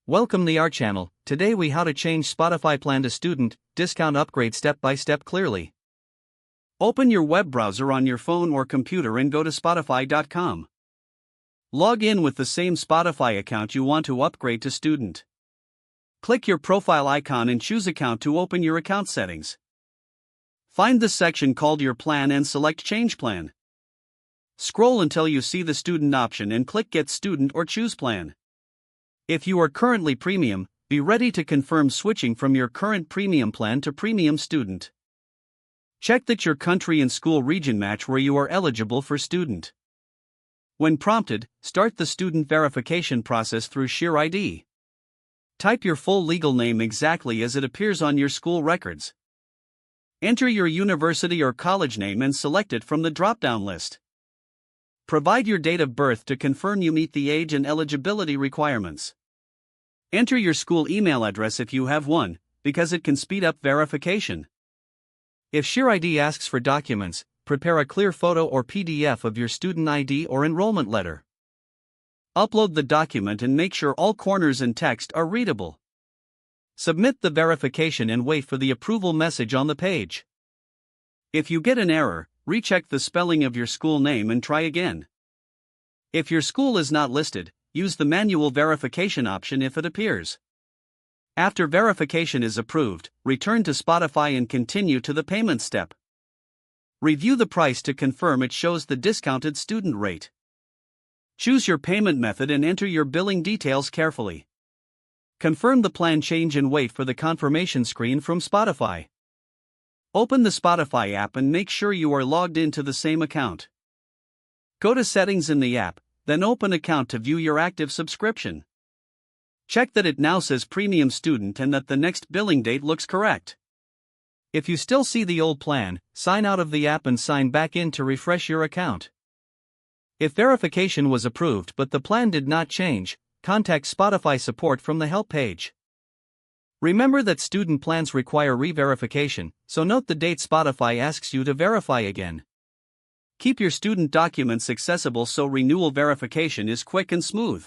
Welcome to our channel. Today we how to change Spotify plan to student discount upgrade step by step clearly. Open your web browser on your phone or computer and go to spotify.com. Log in with the same Spotify account you want to upgrade to student. Click your profile icon and choose account to open your account settings. Find the section called your plan and select change plan. Scroll until you see the student option and click get student or choose plan. If you are currently premium, be ready to confirm switching from your current premium plan to premium student. Check that your country and school region match where you are eligible for student. When prompted, start the student verification process through SheerID. Type your full legal name exactly as it appears on your school records. Enter your university or college name and select it from the drop-down list. Provide your date of birth to confirm you meet the age and eligibility requirements. Enter your school email address if you have one, because it can speed up verification. If SheerID asks for documents, prepare a clear photo or PDF of your student ID or enrollment letter. Upload the document and make sure all corners and text are readable. Submit the verification and wait for the approval message on the page. If you get an error, recheck the spelling of your school name and try again. If your school is not listed, use the manual verification option if it appears. After verification is approved, return to Spotify and continue to the payment step. Review the price to confirm it shows the discounted student rate. Choose your payment method and enter your billing details carefully. Confirm the plan change and wait for the confirmation screen from Spotify. Open the Spotify app and make sure you are logged into the same account. Go to Settings in the app, then open Account to view your active subscription. Check that it now says Premium Student and that the next billing date looks correct. If you still see the old plan, sign out of the app and sign back in to refresh your account. If verification was approved but the plan did not change, contact Spotify support from the help page. Remember that student plans require re-verification, so note the date Spotify asks you to verify again. Keep your student documents accessible so renewal verification is quick and smooth.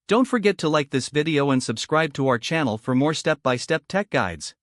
Don't forget to like this video and subscribe to our channel for more step-by-step tech guides.